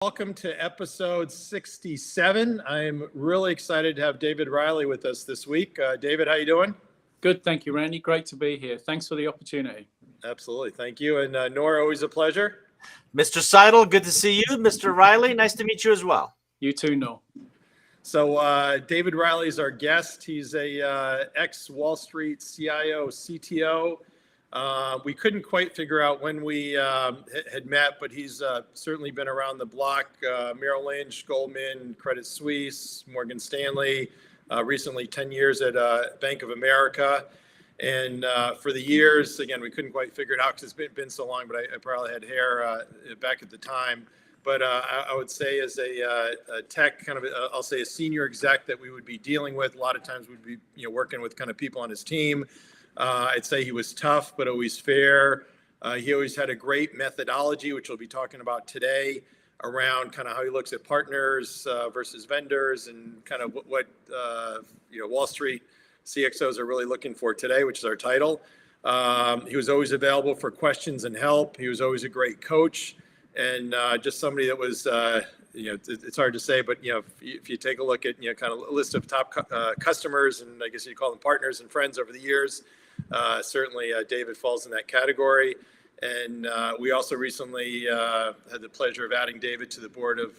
Welcome to episode 67. I'm really excited to have David Reilly with us this week. David, how you doing? Good, thank you, Randy. Great to be here. Thanks for the opportunity. Absolutely, thank you. And Nour, always a pleasure. Mr. Seidel, good to see you. Mr. Reilly, nice to meet you as well. You too, Nour. So David Reilly is our guest. He's a ex-Wall Street CIO, CTO. We couldn't quite figure out when we had met, but he's certainly been around the block. Merrill Lynch, Goldman, Credit Suisse, Morgan Stanley, recently 10 years at Bank of America. And for the years, again, we couldn't quite figure it out because it's been so long, but I probably had hair back at the time. But I would say as a tech kind of, I'll say a senior exec that we would be dealing with, a lot of times we'd be working with kind of people on his team. I'd say he was tough, but always fair. He always had a great methodology, which we'll be talking about today, around kind of how he looks at partners versus vendors and kind of what Wall Street CXOs are really looking for today, which is our title. He was always available for questions and help. He was always a great coach and just somebody that was, it's hard to say, but if you take a look at kind of a list of top customers, and I guess you call them partners and friends over the years, certainly David falls in that category. And we also recently had the pleasure of adding David to the board of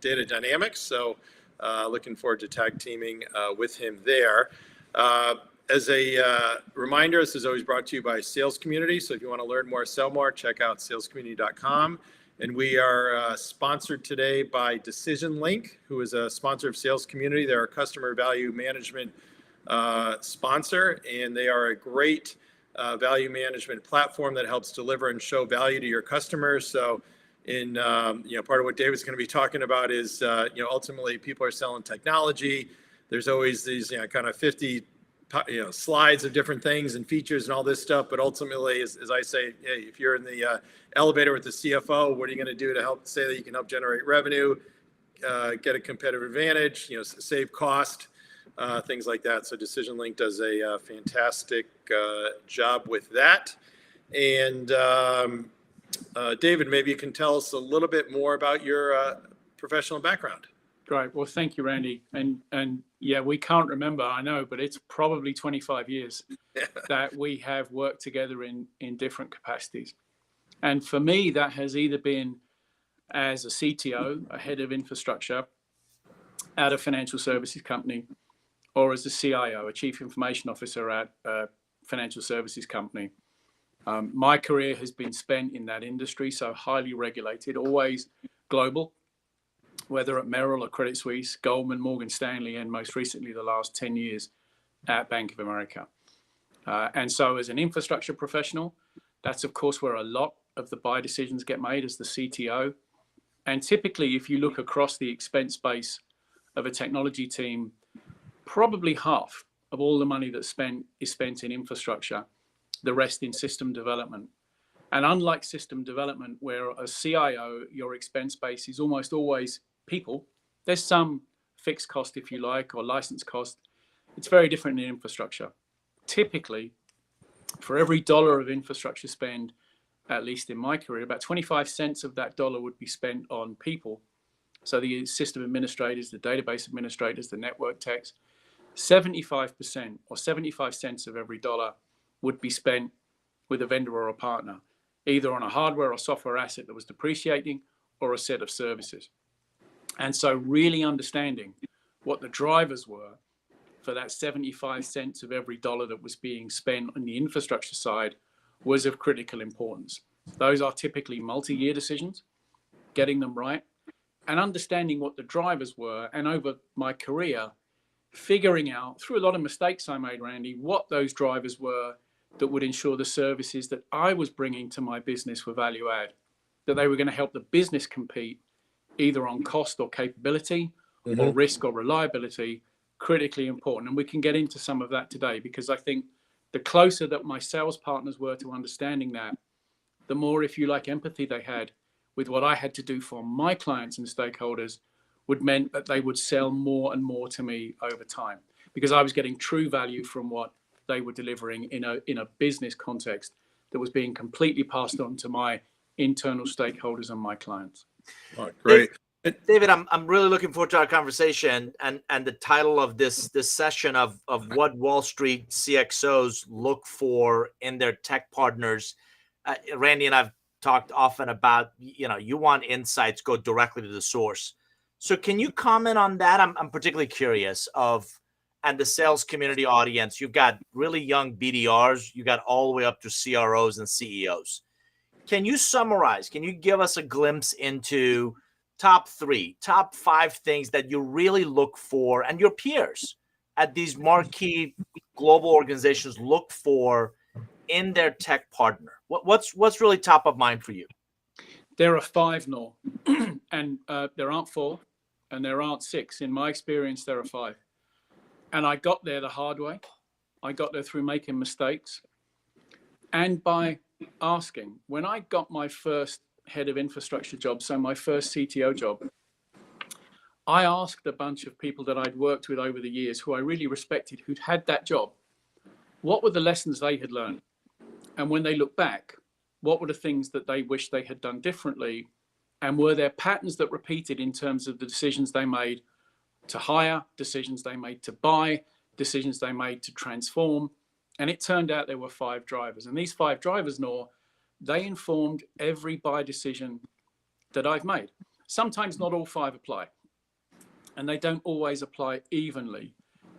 Data Dynamics. So looking forward to tag teaming with him there. As a reminder, this is always brought to you by Sales Community. So if you want to learn more, sell more, check out salescommunity.com. And we are sponsored today by Decision Link, who is a sponsor of Sales Community. They're a customer value management sponsor, and they are a great value management platform that helps deliver and show value to your customers. So in part of what David's going to be talking about is ultimately people are selling technology. There's always these kind of 50 slides of different things and features and all this stuff, but ultimately, as I say, hey, if you're in the elevator with the CFO, what are you going to do to help say that you can help generate revenue, get a competitive advantage, save cost, things like that. So Decision Link does a fantastic job with that. And David, maybe you can tell us a little bit more about your professional background. Great. Well, thank you, Randy. And yeah, we can't remember, I know, but it's probably 25 years that we have worked together in different capacities. And for me, that has either been as a CTO, a head of infrastructure at a financial services company, or as a CIO, a chief information officer at a financial services company. My career has been spent in that industry, so highly regulated, always global, whether at Merrill or Credit Suisse, Goldman, Morgan Stanley, and most recently the last 10 years at Bank of America. And so as an infrastructure professional, that's of course where a lot of the buy decisions get made as the CTO. And typically, if you look across the expense base of a technology team, probably half of all the money that's is spent in infrastructure, the rest in system development. And unlike system development, where a CIO, your expense base is almost always people, there's some fixed cost, if you like, or license cost. It's very different in infrastructure. Typically, for every dollar of infrastructure spend, at least in my career, about 25 cents of that dollar would be spent on people. So the system administrators, the database administrators, the network techs, 75% or 75 cents of every dollar would be spent with a vendor or a partner, either on a hardware or software asset that was depreciating or a set of services. And so really understanding what the drivers were for that 75 cents of every dollar that was being spent on the infrastructure side was of critical importance. Those are typically multi-year decisions, getting them right, and understanding what the drivers were. And over my career, figuring out, through a lot of mistakes I made, Randy, what those drivers were that would ensure the services that I was bringing to my business were value add, that they were going to help the business compete either on cost or capability or risk or reliability, critically important. And we can get into some of that today, because I think the closer that my sales partners were to understanding that, the more, if you like, empathy they had with what I had to do for my clients and stakeholders would meant that they would sell more and more to me over time, because I was getting true value from what they were delivering in a business context that was being completely passed on to my internal stakeholders and my clients. Oh, great. David, I'm really looking forward to our conversation and the title of this session of what Wall Street CXOs look for in their tech partners. Randy and I've talked often about, you want insights, go directly to the source. So can you comment on that? I'm particularly curious and the sales community audience. You've got really young BDRs, you got all the way up to CROs and CEOs. Can you summarize? Can you give us a glimpse into top 3, top 5 things that you really look for, and your peers at these marquee global organizations look for in their tech partner? What's really top of mind for you? There are 5, Nour, and there aren't 4, and there aren't 6. In my experience, there are 5. And I got there the hard way. I got there through making mistakes and by asking. When I got my first head of infrastructure job, so my first CTO job, I asked a bunch of people that I'd worked with over the years who I really respected, who'd had that job, what were the lessons they had learned? And when they look back, what were the things that they wish they had done differently? And were there patterns that repeated in terms of the decisions they made to hire, decisions they made to buy, decisions they made to transform? And it turned out there were 5 drivers. And these 5 drivers, Nour, they informed every buy decision that I've made. Sometimes not all 5 apply, and they don't always apply evenly.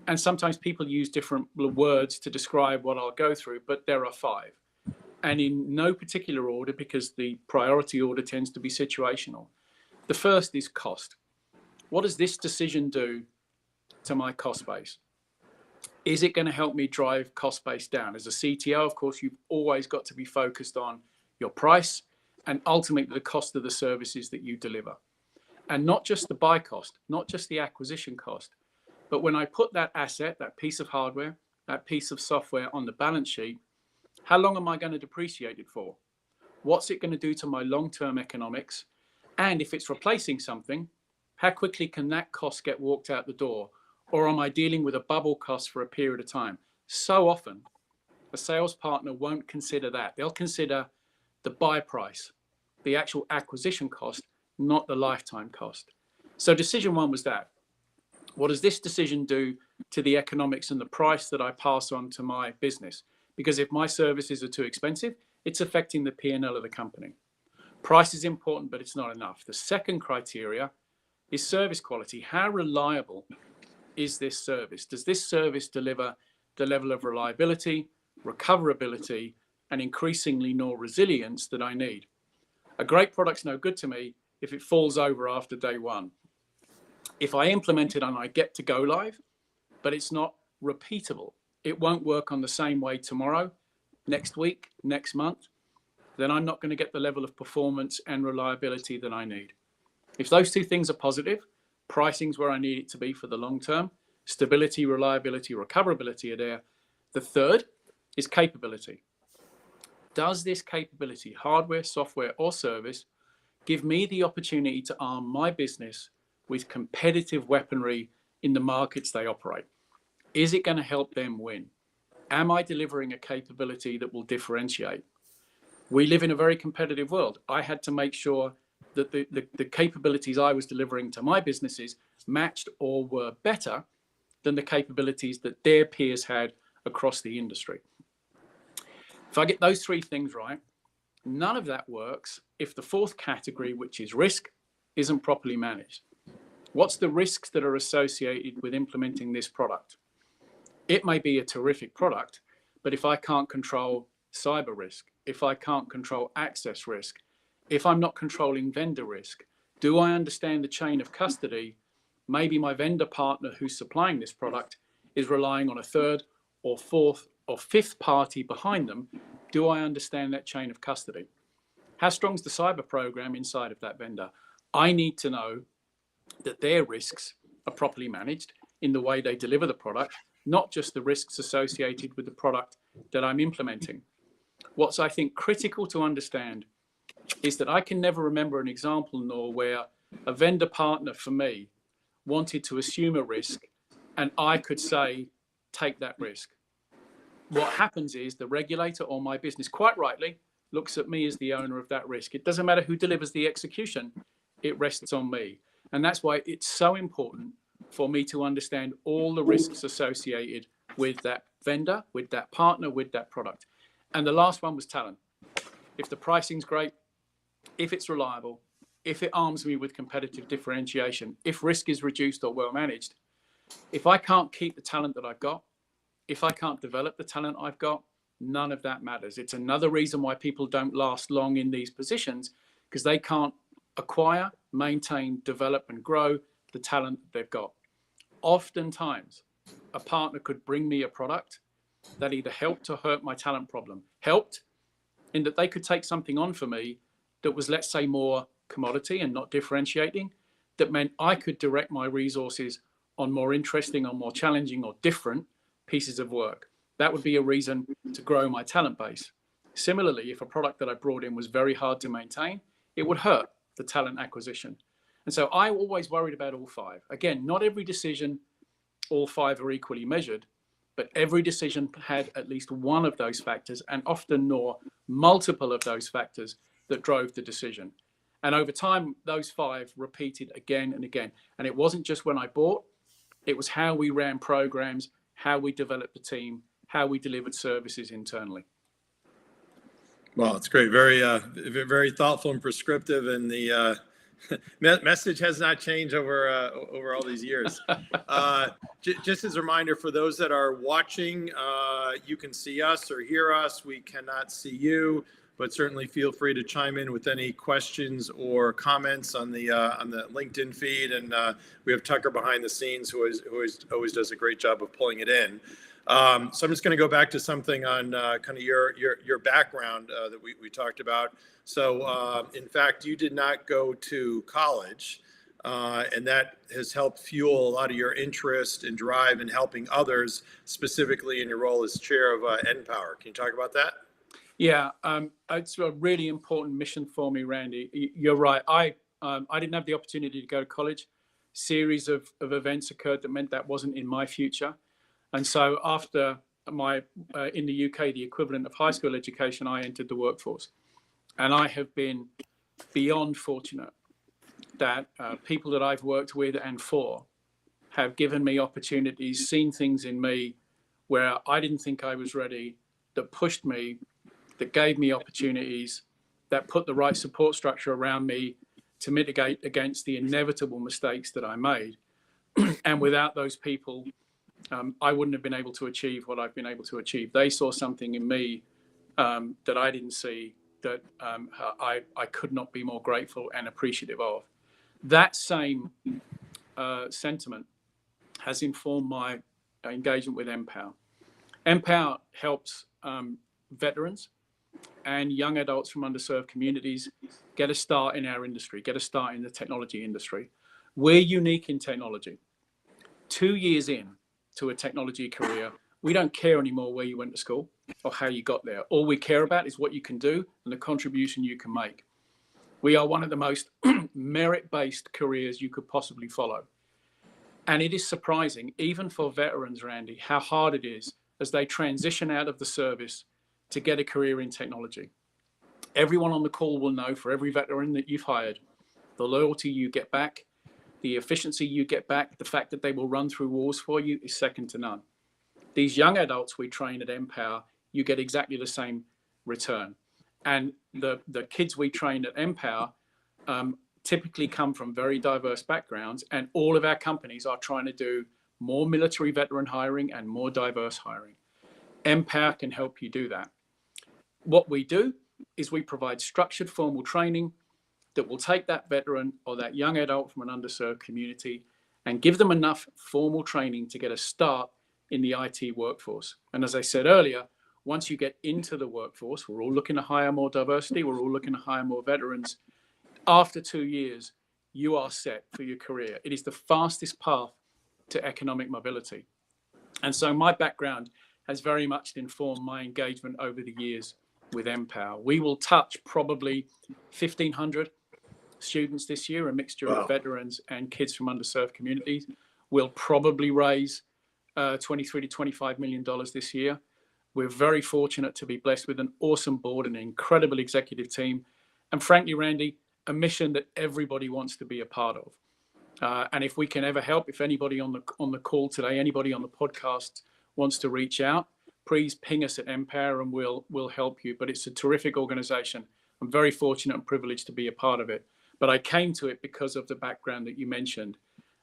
And sometimes people use different words to describe what I'll go through, but there are 5. And in no particular order, because the priority order tends to be situational. The first is cost. What does this decision do to my cost base? Is it going to help me drive cost base down? As a CTO, of course, you've always got to be focused on your price and ultimately the cost of the services that you deliver. And not just the buy cost, not just the acquisition cost, but when I put that asset, that piece of hardware, that piece of software on the balance sheet, how long am I going to depreciate it for? What's it going to do to my long-term economics? And if it's replacing something, how quickly can that cost get walked out the door? Or am I dealing with a bubble cost for a period of time? So often, a sales partner won't consider that. They'll consider the buy price, the actual acquisition cost, not the lifetime cost. So decision 1 was that. What does this decision do to the economics and the price that I pass on to my business? Because if my services are too expensive, it's affecting the P&L of the company. Price is important, but it's not enough. The second criteria is service quality. How reliable is this service? Does this service deliver the level of reliability, recoverability, and increasingly more resilience that I need? A great product's no good to me if it falls over after day 1. If I implement it and I get to go live, but it's not repeatable, it won't work on the same way tomorrow, next week, next month, then I'm not going to get the level of performance and reliability that I need. If those 2 things are positive, pricing's where I need it to be for the long term, stability, reliability, recoverability are there. The third is capability. Does this capability, hardware, software, or service, give me the opportunity to arm my business with competitive weaponry in the markets they operate? Is it going to help them win? Am I delivering a capability that will differentiate? We live in a very competitive world. I had to make sure that the capabilities I was delivering to my businesses matched or were better than the capabilities that their peers had across the industry. If I get those 3 things right, none of that works if the 4th category, which is risk, isn't properly managed. What's the risks that are associated with implementing this product? It may be a terrific product, but if I can't control cyber risk, if I can't control access risk, if I'm not controlling vendor risk, do I understand the chain of custody? Maybe my vendor partner who's supplying this product is relying on a 3rd or 4th or 5th party behind them. Do I understand that chain of custody? How strong is the cyber program inside of that vendor? I need to know that their risks are properly managed in the way they deliver the product, not just the risks associated with the product that I'm implementing. What's, I think, critical to understand is that I can never remember an example, Nour, where a vendor partner for me wanted to assume a risk and I could say, take that risk. What happens is the regulator or my business, quite rightly, looks at me as the owner of that risk. It doesn't matter who delivers the execution. it rests on me. And that's why it's so important for me to understand all the risks associated with that vendor, with that partner, with that product. And the last one was talent. If the pricing's great, if it's reliable, if it arms me with competitive differentiation, if risk is reduced or well managed, if I can't keep the talent that I've got, if I can't develop the talent I've got, none of that matters. It's another reason why people don't last long in these positions, because they can't acquire, maintain, develop, and grow the talent they've got. Oftentimes, a partner could bring me a product that either helped or hurt my talent problem. Helped in that they could take something on for me that was, let's say, more commodity and not differentiating, that meant I could direct my resources on more interesting or more challenging or different pieces of work. That would be a reason to grow my talent base. Similarly, if a product that I brought in was very hard to maintain, it would hurt the talent acquisition. And so I always worried about all five. Again, not every decision, all five are equally measured, but every decision had at least one of those factors, and often nor multiple of those factors that drove the decision. And over time, those five repeated again and again. And it wasn't just when I bought, it was how we ran programs, how we developed the team, how we delivered services internally. Well, it's great. Very thoughtful and prescriptive, and the message has not changed over all these years. Just as a reminder for those that are watching, you can see us or hear us. We cannot see you, but certainly feel free to chime in with any questions or comments on the LinkedIn feed. And we have Tucker behind the scenes who always does a great job of pulling it in. So I'm just going to go back to something on kind of your background that we talked about. So in fact, you did not go to college, and that has helped fuel a lot of your interest and drive in helping others, specifically in your role as chair of NPower. Can you talk about that? Yeah, it's a really important mission for me, Randy. You're right. I didn't have the opportunity to go to college. Series of events occurred that meant that wasn't in my future. And so after my, in the UK, the equivalent of high school education, I entered the workforce. And I have been beyond fortunate that people that I've worked with and for have given me opportunities, seen things in me where I didn't think I was ready, that pushed me, that gave me opportunities, that put the right support structure around me to mitigate against the inevitable mistakes that I made. And without those people, I wouldn't have been able to achieve what I've been able to achieve. They saw something in me that I didn't see, that I could not be more grateful and appreciative of. That same sentiment has informed my engagement with NPower. NPower helps veterans and young adults from underserved communities get a start in our industry, get a start in the technology industry. We're unique in technology. 2 years in to a technology career, we don't care anymore where you went to school or how you got there. All we care about is what you can do and the contribution you can make. We are one of the most merit-based careers you could possibly follow. And it is surprising, even for veterans, Randy, how hard it is as they transition out of the service to get a career in technology. Everyone on the call will know, for every veteran that you've hired, the loyalty you get back, the efficiency you get back, the fact that they will run through walls for you is second to none. These young adults we train at NPower, you get exactly the same return. And the kids we train at NPower typically come from very diverse backgrounds, and all of our companies are trying to do more military veteran hiring and more diverse hiring. NPower can help you do that. What we do is we provide structured formal training that will take that veteran or that young adult from an underserved community and give them enough formal training to get a start in the IT workforce. And as I said earlier, once you get into the workforce, we're all looking to hire more diversity, we're all looking to hire more veterans. After 2 years, you are set for your career. It is the fastest path to economic mobility. And so my background has very much informed my engagement over the years with NPower. We will touch probably 1,500 students this year, a mixture of veterans and kids from underserved communities. We'll probably raise $23 to $25 million this year. We're very fortunate to be blessed with an awesome board and an incredible executive team. And frankly, Randy, a mission that everybody wants to be a part of. And if we can ever help, if anybody on the call today, anybody on the podcast wants to reach out, please ping us at Empower and we'll help you. But it's a terrific organization. I'm very fortunate and privileged to be a part of it. But I came to it because of the background that you mentioned,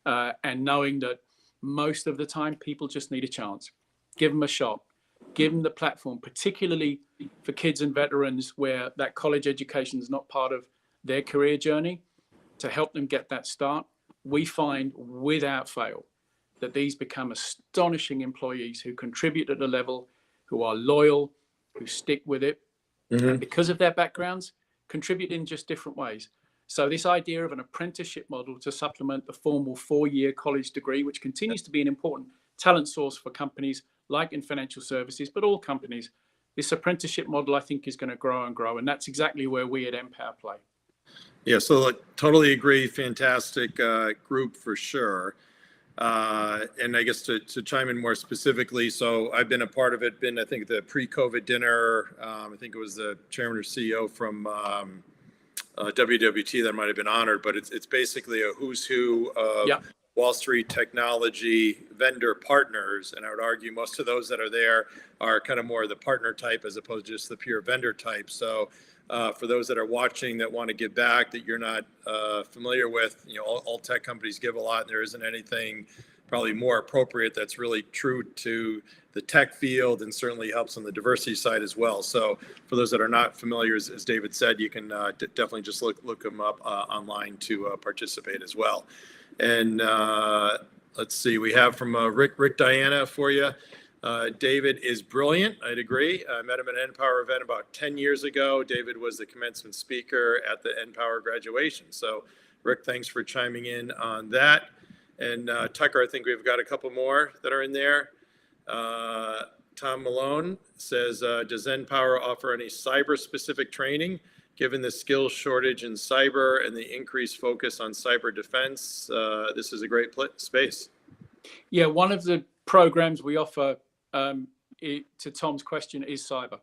and knowing that most of the time people just need a chance. Give them a shot. Give them the platform, particularly for kids and veterans where that college education is not part of their career journey, to help them get that start. We find without fail that these become astonishing employees who contribute at a level, who are loyal, who stick with it, and because of their backgrounds, contribute in just different ways. So this idea of an apprenticeship model to supplement the formal 4-year college degree, which continues to be an important talent source for companies like in financial services, but all companies, this apprenticeship model, I think, is going to grow and grow. And that's exactly where we at Empower play. Yeah, so totally agree. Fantastic group for sure. And I guess to chime in more specifically, so I've been a part of it, I think, the pre-COVID dinner. I think it was the chairman or CEO from WWT that might have been honored, but it's basically a who's who of Wall Street technology vendor partners. And I would argue most of those that are there are kind of more the partner type as opposed to just the pure vendor type. So for those that are watching that want to give back that you're not familiar with, all tech companies give a lot, and there isn't anything probably more appropriate that's really true to the tech field and certainly helps on the diversity side as well. So for those that are not familiar, as David said, you can definitely just look them up online to participate as well. And let's see, we have from Rick Diana for you. David is brilliant. I'd agree. I met him at an NPower event about 10 years ago. David was the commencement speaker at the NPower graduation. So Rick, thanks for chiming in on that. And Tucker, I think we've got a couple more that are in there. Tom Malone says, does NPower offer any cyber-specific training, given the skills shortage in cyber and the increased focus on cyber defense? This is a great space. Yeah, one of the programs we offer, to Tom's question, is cyber.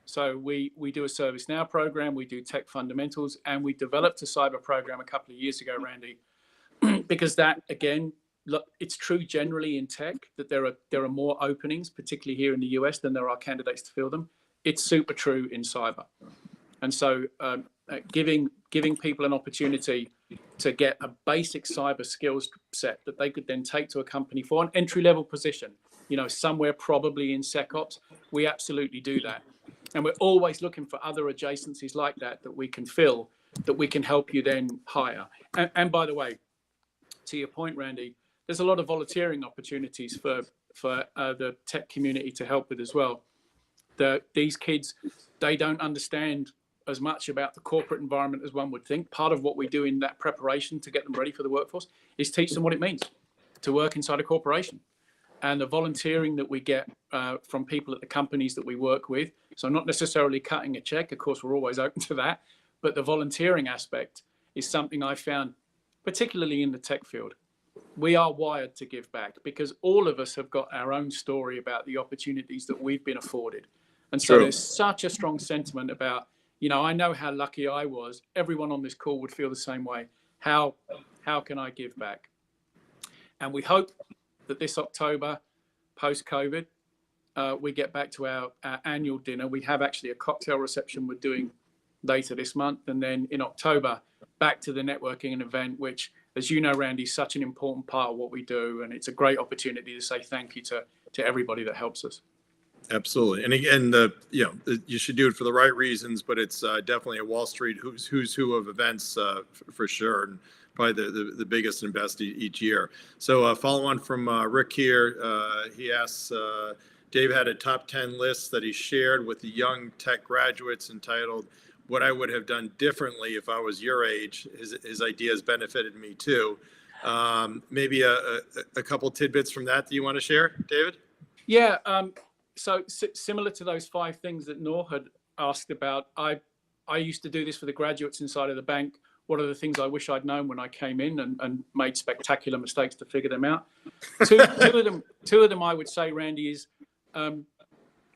So we do a ServiceNow program, we do tech fundamentals, and we developed a cyber program a couple of years ago, Randy, because that, again, look, it's true generally in tech that there are more openings, particularly here in the US, than there are candidates to fill them. It's super true in cyber. And so giving people an opportunity to get a basic cyber skills set that they could then take to a company for an entry-level position, somewhere probably in SecOps, we absolutely do that. And we're always looking for other adjacencies like that we can fill, that we can help you then hire. And by the way, to your point, Randy, there's a lot of volunteering opportunities for the tech community to help with as well. These kids, they don't understand as much about the corporate environment as one would think. Part of what we do in that preparation to get them ready for the workforce is teach them what it means to work inside a corporation. And the volunteering that we get from people at the companies that we work with, so not necessarily cutting a check, of course, we're always open to that, but the volunteering aspect is something I found, particularly in the tech field. We are wired to give back because all of us have got our own story about the opportunities that we've been afforded. And so there's such a strong sentiment about, I know how lucky I was. Everyone on this call would feel the same way. How can I give back? And we hope that this October, post-COVID, we get back to our annual dinner. We have actually a cocktail reception we're doing later this month. And then in October, back to the networking and event, which, as you know, Randy, is such an important part of what we do. And it's a great opportunity to say thank you to everybody that helps us. Absolutely. And again, you should do it for the right reasons, but it's definitely a Wall Street who's who of events for sure. And probably the biggest and best each year. So follow on from Rick here. He asks, Dave had a top 10 list that he shared with the young tech graduates entitled What I Would Have Done Differently If I Was Your Age. His ideas benefited me too. Maybe a couple tidbits from that you want to share, David? Yeah. So similar to those 5 things that Nour had asked about, I used to do this for the graduates inside of the bank. What are the things I wish I'd known when I came in and made spectacular mistakes to figure them out? Two of them I would say, Randy, is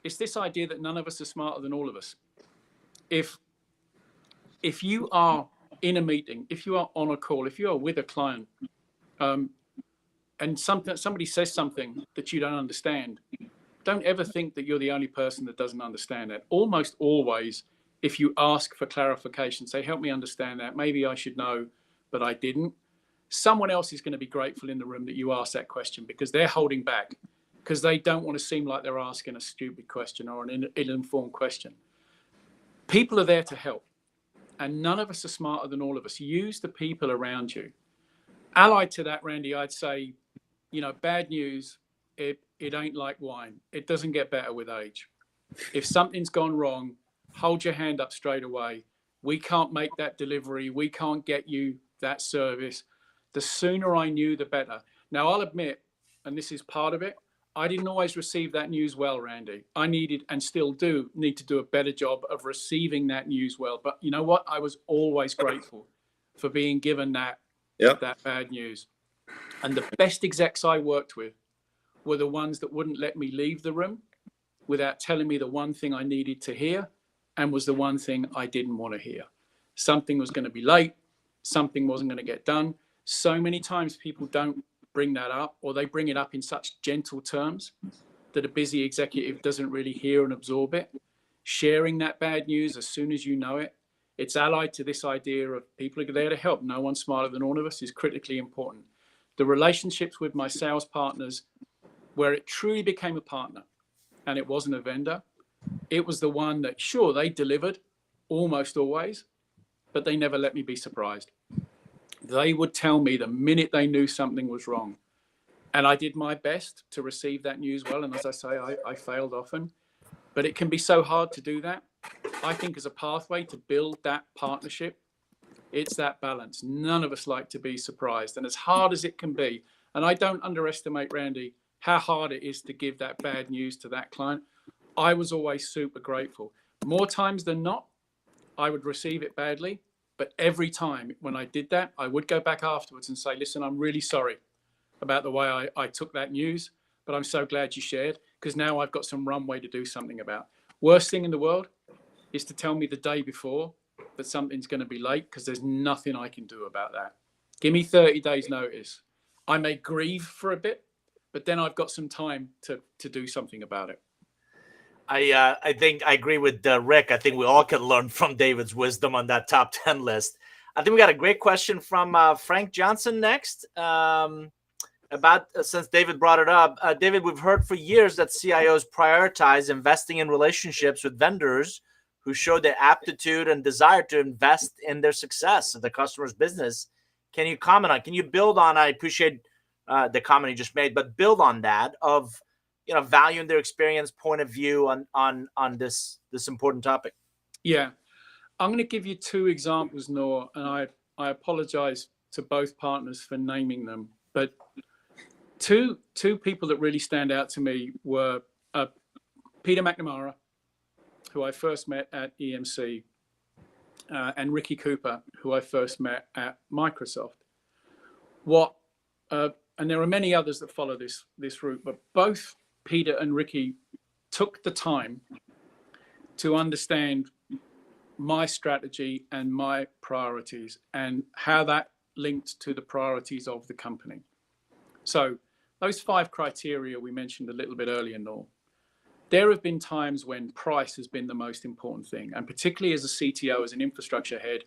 it's this idea that none of us are smarter than all of us. If you are in a meeting, if you are on a call, if you are with a client, and somebody says something that you don't understand, don't ever think that you're the only person that doesn't understand it. Almost always, if you ask for clarification, say, help me understand that, maybe I should know, but I didn't. Someone else is going to be grateful in the room that you asked that question, because they're holding back, because they don't want to seem like they're asking a stupid question or an ill-informed question. People are there to help, and none of us are smarter than all of us. Use the people around you. Allied to that, Randy, I'd say, bad news, it ain't like wine. It doesn't get better with age. If something's gone wrong, hold your hand up straight away. We can't make that delivery. We can't get you that service. The sooner I knew, the better. Now, I'll admit, and this is part of it, I didn't always receive that news well, Randy. I needed, and still do, need to do a better job of receiving that news well. But you know what? I was always grateful for being given that bad news. And the best execs I worked with were the ones that wouldn't let me leave the room without telling me the one thing I needed to hear, and was the one thing I didn't want to hear. Something was going to be late. Something wasn't going to get done. So many times people don't bring that up, or they bring it up in such gentle terms that a busy executive doesn't really hear and absorb it. Sharing that bad news as soon as you know it, it's allied to this idea of people are there to help. No one's smarter than all of us is critically important. The relationships with my sales partners, where it truly became a partner and it wasn't a vendor, it was the one that, sure, they delivered almost always, but they never let me be surprised. They would tell me the minute they knew something was wrong. And I did my best to receive that news well. And as I say, I failed often. But it can be so hard to do that. I think as a pathway to build that partnership, it's that balance. None of us like to be surprised. And as hard as it can be, and I don't underestimate, Randy, how hard it is to give that bad news to that client, I was always super grateful. More times than not, I would receive it badly. But every time when I did that, I would go back afterwards and say, listen, I'm really sorry about the way I took that news, but I'm so glad you shared, because now I've got some runway to do something about. Worst thing in the world is to tell me the day before that something's going to be late, because there's nothing I can do about that. Give me 30 days notice. I may grieve for a bit, but then I've got some time to do something about it. I think I agree with Rick. I think we all can learn from David's wisdom on that top 10 list. I think we got a great question from Frank Johnson next. About since David brought it up, David, we've heard for years that CIOs prioritize investing in relationships with vendors who show their aptitude and desire to invest in their success of the customer's business. Can you comment on? Can you build on? I appreciate the comment you just made, but build on that of valuing their experience, point of view on this important topic. Yeah, I'm going to give you two examples, Nour, and I apologize to both partners for naming them, but two people that really stand out to me were Peter McNamara, who I first met at EMC, and Ricky Cooper, who I first met at Microsoft. And there are many others that follow this route, but both Peter and Ricky took the time to understand my strategy and my priorities and how that linked to the priorities of the company. So those 5 criteria we mentioned a little bit earlier, Nour, there have been times when price has been the most important thing. And particularly as a CTO, as an infrastructure head,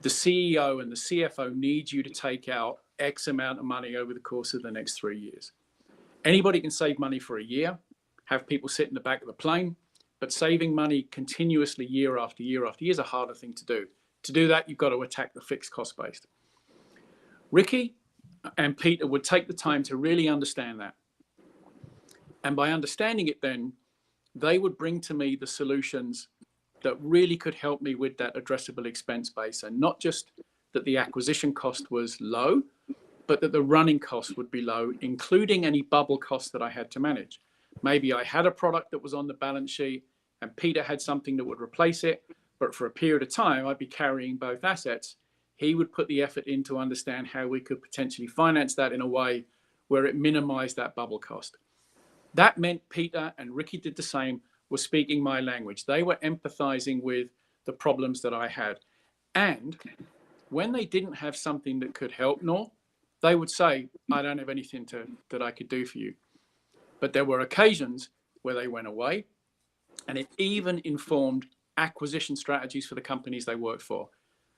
the CEO and the CFO need you to take out X amount of money over the course of the next 3 years. Anybody can save money for a year, have people sit in the back of the plane, but saving money continuously year after year after year is a harder thing to do. To do that, you've got to attack the fixed cost base. Ricky and Peter would take the time to really understand that. And by understanding it then, they would bring to me the solutions that really could help me with that addressable expense base. And not just that the acquisition cost was low, but that the running cost would be low, including any bubble costs that I had to manage. Maybe I had a product that was on the balance sheet and Peter had something that would replace it, but for a period of time, I'd be carrying both assets. He would put the effort in to understand how we could potentially finance that in a way where it minimized that bubble cost. That meant Peter and Ricky did the same, were speaking my language. They were empathizing with the problems that I had. And when they didn't have something that could help Nour, they would say, I don't have anything that I could do for you. But there were occasions where they went away, and it even informed acquisition strategies for the companies they worked for.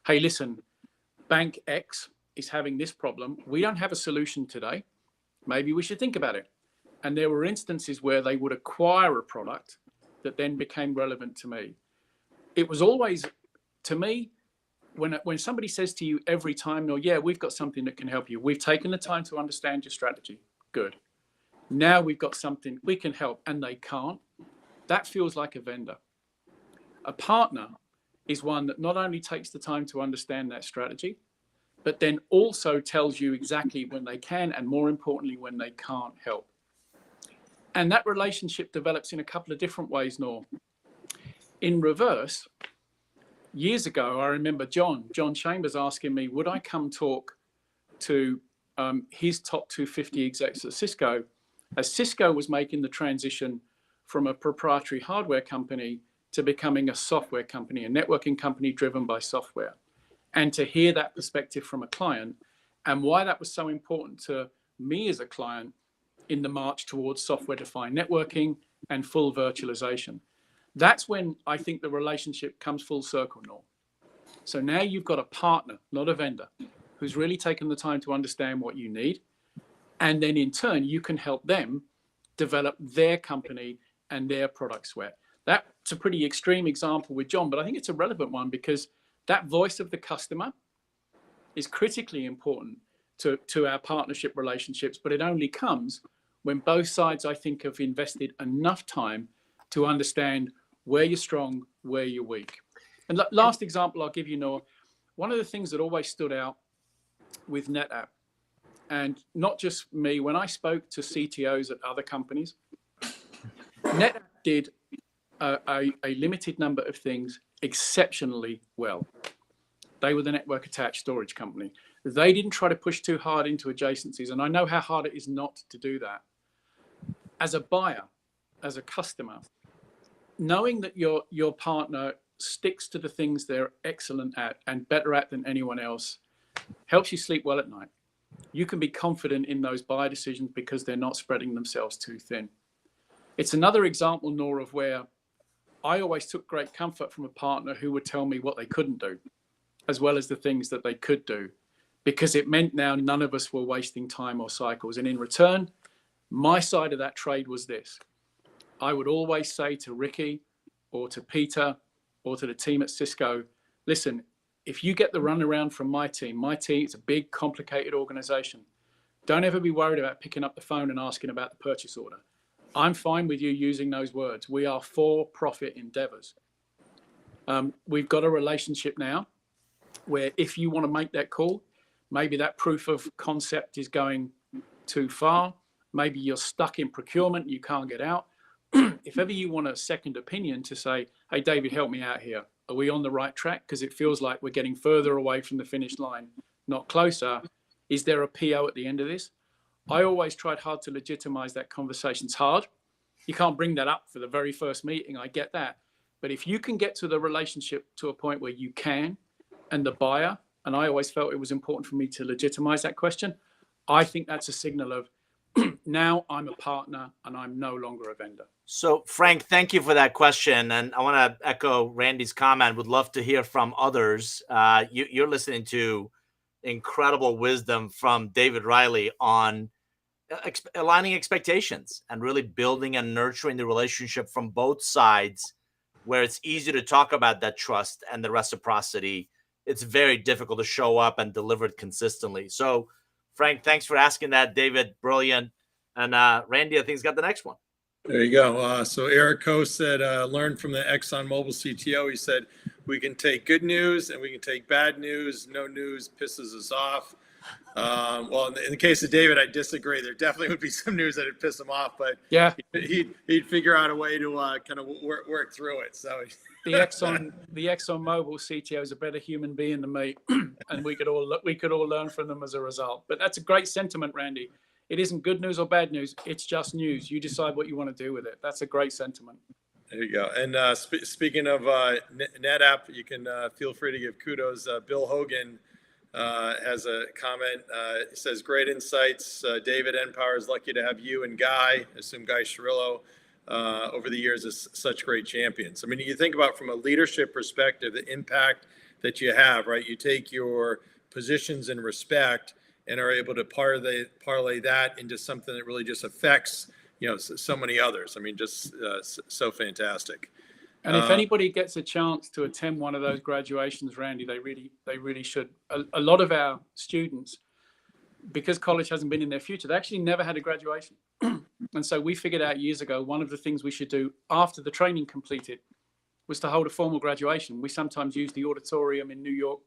Hey, listen, Bank X is having this problem. We don't have a solution today. Maybe we should think about it. And there were instances where they would acquire a product that then became relevant to me. It was always, to me, when somebody says to you every time, no, yeah, we've got something that can help you. We've taken the time to understand your strategy. Good. Now we've got something we can help, and they can't. That feels like a vendor. A partner is one that not only takes the time to understand that strategy, but then also tells you exactly when they can, and more importantly, when they can't help. And that relationship develops in a couple of different ways, Nour. In reverse, years ago, I remember John Chambers asking me, would I come talk to his top 250 execs at Cisco, as Cisco was making the transition from a proprietary hardware company to becoming a software company, a networking company driven by software. And to hear that perspective from a client, and why that was so important to me as a client in the march towards software-defined networking and full virtualization. That's when I think the relationship comes full circle, Nour. So now you've got a partner, not a vendor, who's really taken the time to understand what you need. And then in turn, you can help them develop their company and their product suite. That's a pretty extreme example with John, but I think it's a relevant one because that voice of the customer is critically important to our partnership relationships, but it only comes when both sides, I think, have invested enough time to understand where you're strong, where you're weak. And last example I'll give you, Nour, one of the things that always stood out with NetApp, and not just me, when I spoke to CTOs at other companies, NetApp did a limited number of things exceptionally well. They were the network attached storage company. They didn't try to push too hard into adjacencies, and I know how hard it is not to do that. As a buyer, as a customer, knowing that your partner sticks to the things they're excellent at and better at than anyone else helps you sleep well at night. You can be confident in those buyer decisions because they're not spreading themselves too thin. It's another example, Nour, of where I always took great comfort from a partner who would tell me what they couldn't do, as well as the things that they could do, because it meant now none of us were wasting time or cycles. And in return, my side of that trade was this. I would always say to Ricky or to Peter or to the team at Cisco, listen, if you get the runaround from my team is a big, complicated organization. Don't ever be worried about picking up the phone and asking about the purchase order. I'm fine with you using those words. We are for-profit endeavors. We've got a relationship now where if you want to make that call, maybe that proof of concept is going too far. Maybe you're stuck in procurement, you can't get out. If ever you want a second opinion to say, hey, David, help me out here. Are we on the right track? Because it feels like we're getting further away from the finish line, not closer. Is there a PO at the end of this? I always tried hard to legitimize that conversation. It's hard. You can't bring that up for the very first meeting. I get that. But if you can get to the relationship to a point where you can, and the buyer, and I always felt it was important for me to legitimize that question, I think that's a signal of now I'm a partner and I'm no longer a vendor. So, Frank, thank you for that question. And I want to echo Randy's comment. Would love to hear from others. You're listening to incredible wisdom from David Reilly on aligning expectations and really building and nurturing the relationship from both sides, where it's easy to talk about that trust and the reciprocity. It's very difficult to show up and deliver it consistently. So, Frank, thanks for asking that. David, brilliant. And Randy, I think, has got the next one. There you go. So Eric Coe said, learn from the ExxonMobil CTO. He said, we can take good news and we can take bad news. No news pisses us off. Well, in the case of David, I disagree. There definitely would be some news that would piss him off, but yeah, he'd figure out a way to kind of work through it. So the ExxonMobil CTO is a better human being than me, and we could all learn from them as a result. But that's a great sentiment, Randy. It isn't good news or bad news. It's just news. You decide what you want to do with it. That's a great sentiment. There you go. And speaking of NetApp, you can feel free to give kudos. Bill Hogan has a comment. He says, great insights. David Npower is lucky to have you and Guy, I assume Guy Chirillo, over the years as such great champions. I mean, you think about from a leadership perspective, the impact that you have, right? You take your positions in respect and are able to parlay that into something that really just affects, so many others. I mean, just so fantastic. And if anybody gets a chance to attend one of those graduations, Randy, they really should. A lot of our students, because college hasn't been in their future, they actually never had a graduation. And so we figured out years ago, one of the things we should do after the training completed was to hold a formal graduation. We sometimes use the auditorium in New York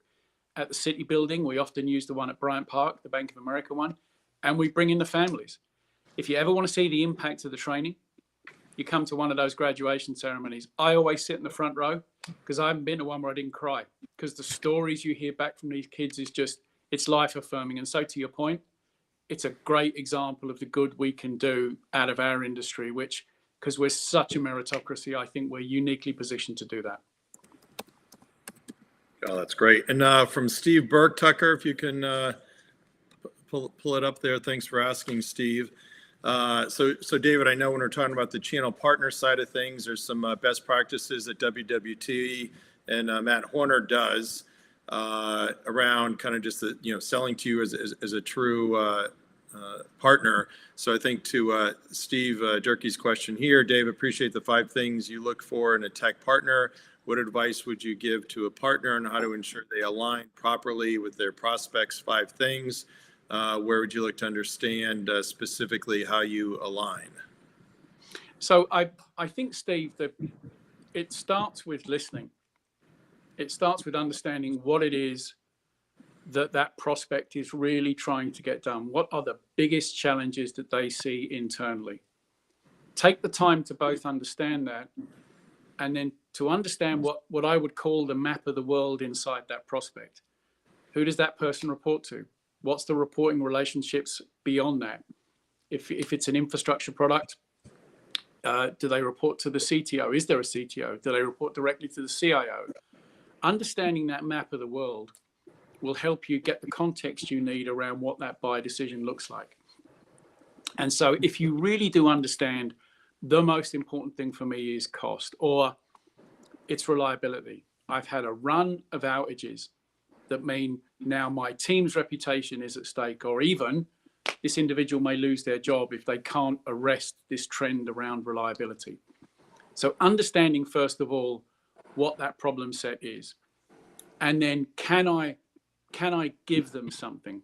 at the City Building. We often use the one at Bryant Park, the Bank of America one, and we bring in the families. If you ever want to see the impact of the training, you come to one of those graduation ceremonies. I always sit in the front row because I haven't been to one where I didn't cry, because the stories you hear back from these kids is just, it's life affirming. And so to your point, it's a great example of the good we can do out of our industry, which, because we're such a meritocracy, I think we're uniquely positioned to do that. Oh, that's great. And from Steve Burke-Tucker, if you can pull it up there. Thanks for asking, Steve. So David, I know when we're talking about the channel partner side of things, there's some best practices that WWT and Matt Horner does around kind of just the, selling to you as a true partner. So I think to Steve Durkee's question here, Dave, appreciate the 5 things you look for in a tech partner. What advice would you give to a partner on how to ensure they align properly with their prospects' 5 things? Where would you like to understand specifically how you align? So I think, Steve, that it starts with listening. It starts with understanding what it is that prospect is really trying to get done. What are the biggest challenges that they see internally? Take the time to both understand that, and then to understand what I would call the map of the world inside that prospect. Who does that person report to? What's the reporting relationships beyond that? If it's an infrastructure product, do they report to the CTO? Is there a CTO? Do they report directly to the CIO? Understanding that map of the world will help you get the context you need around what that buy decision looks like. And so if you really do understand, the most important thing for me is cost, or it's reliability. I've had a run of outages that mean now my team's reputation is at stake, or even this individual may lose their job if they can't arrest this trend around reliability. So understanding, first of all, what that problem set is, and then can I give them something?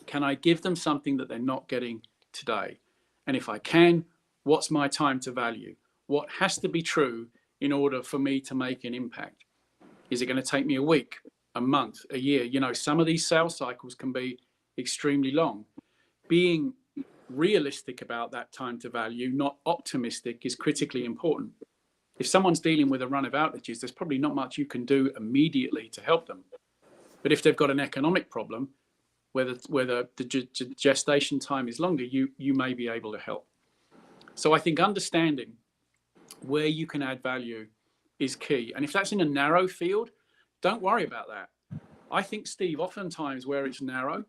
Can I give them something that they're not getting today? And if I can, what's my time to value? What has to be true in order for me to make an impact? Is it going to take me a week, a month, a year? Some of these sales cycles can be extremely long. Being realistic about that time to value, not optimistic, is critically important. If someone's dealing with a run of outages, there's probably not much you can do immediately to help them. But if they've got an economic problem, whether the gestation time is longer, you may be able to help. So I think understanding where you can add value is key. And if that's in a narrow field, don't worry about that. I think, Steve, oftentimes where it's narrow,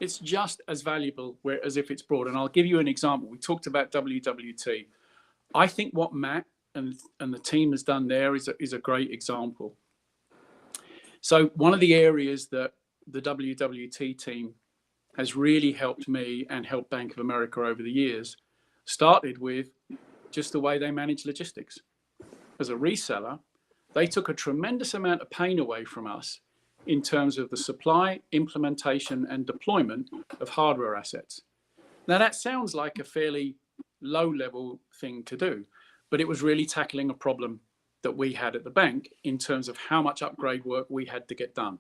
it's just as valuable as if it's broad. And I'll give you an example. We talked about WWT. I think what Matt and the team has done there is a great example. So one of the areas that the WWT team has really helped me and helped Bank of America over the years started with just the way they manage logistics. As a reseller, they took a tremendous amount of pain away from us in terms of the supply, implementation, and deployment of hardware assets. Now, that sounds like a fairly low-level thing to do, but it was really tackling a problem that we had at the bank in terms of how much upgrade work we had to get done.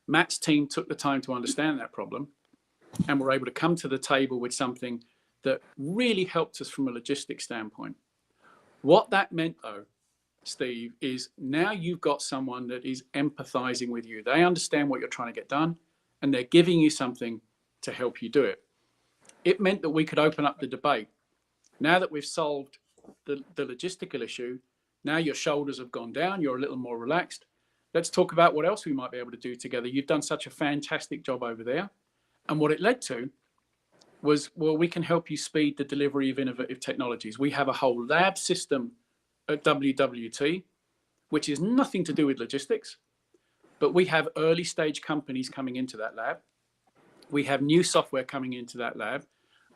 Matt's team took the time to understand that problem and were able to come to the table with something that really helped us from a logistics standpoint. What that meant, though, Steve, is now you've got someone that is empathizing with you. They understand what you're trying to get done, and they're giving you something to help you do it. It meant that we could open up the debate. Now that we've solved the logistical issue, now your shoulders have gone down, you're a little more relaxed. Let's talk about what else we might be able to do together. You've done such a fantastic job over there. And what it led to was, well, we can help you speed the delivery of innovative technologies. We have a whole lab system at WWT, which is nothing to do with logistics, but we have early stage companies coming into that lab. We have new software coming into that lab.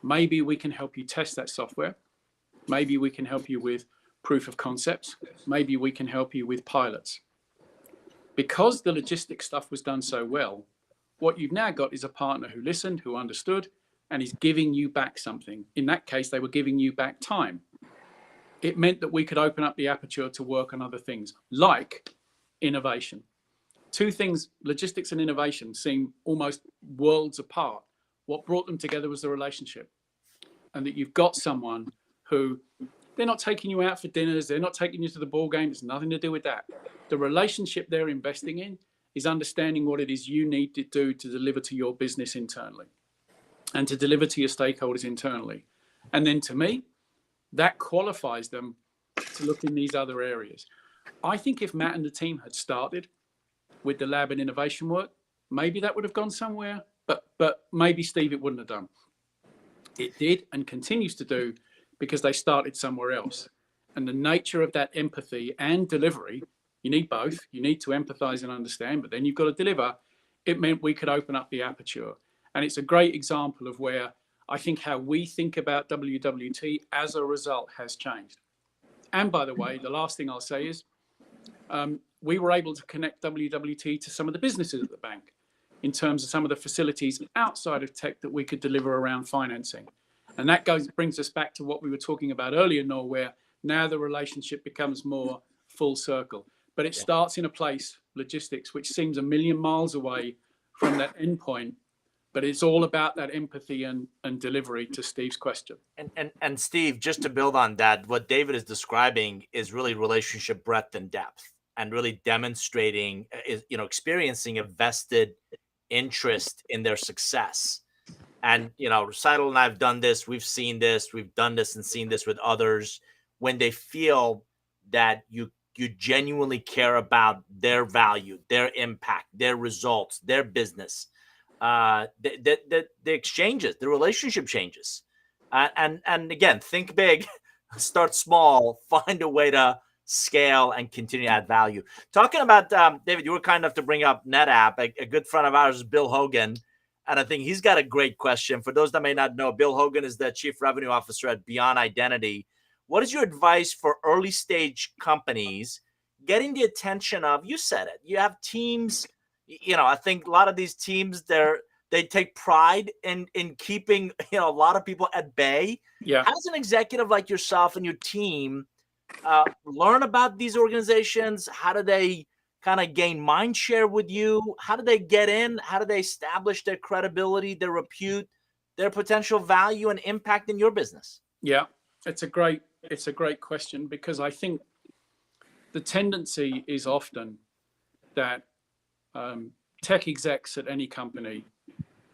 Maybe we can help you test that software. Maybe we can help you with proof of concepts. Maybe we can help you with pilots. Because the logistics stuff was done so well, what you've now got is a partner who listened, who understood, and is giving you back something. In that case, they were giving you back time. It meant that we could open up the aperture to work on other things, like innovation. Two things, logistics and innovation, seem almost worlds apart. What brought them together was the relationship. And that you've got someone who, they're not taking you out for dinners, they're not taking you to the ball game, it's nothing to do with that. The relationship they're investing in is understanding what it is you need to do to deliver to your business internally and to deliver to your stakeholders internally. And then to me, that qualifies them to look in these other areas. I think if Matt and the team had started with the lab and innovation work, maybe that would have gone somewhere, but maybe, Steve, it wouldn't have done. It did and continues to do because they started somewhere else. And the nature of that empathy and delivery, you need both. You need to empathize and understand, but then you've got to deliver. It meant we could open up the aperture. And it's a great example of where I think how we think about WWT as a result has changed. And by the way, the last thing I'll say is we were able to connect WWT to some of the businesses at the bank in terms of some of the facilities outside of tech that we could deliver around financing. And that brings us back to what we were talking about earlier, Nour, where now the relationship becomes more full circle. But it starts in a place, logistics, which seems a million miles away from that endpoint. But it's all about that empathy and delivery, to Steve's question. And Steve, just to build on that, what David is describing is really relationship breadth and depth, and really demonstrating, experiencing a vested interest in their success. And, Recital and I have done this. We've seen this. We've done this and seen this with others. When they feel that you genuinely care about their value, their impact, their results, their business, the exchanges, the relationship changes. And again, think big, start small, find a way to scale and continue to add value. Talking about, David, you were kind enough to bring up NetApp. A good friend of ours is Bill Hogan. And I think he's got a great question. For those that may not know, Bill Hogan is the Chief Revenue Officer at Beyond Identity. What is your advice for early stage companies getting the attention of, you said it, you have teams, I think a lot of these teams, they take pride in keeping, a lot of people at bay. Yeah. How does an executive like yourself and your team learn about these organizations? How do they kind of gain mind share with you? How do they get in? How do they establish their credibility, their repute, their potential value and impact in your business? Yeah, it's a great question, because I think the tendency is often that tech execs at any company,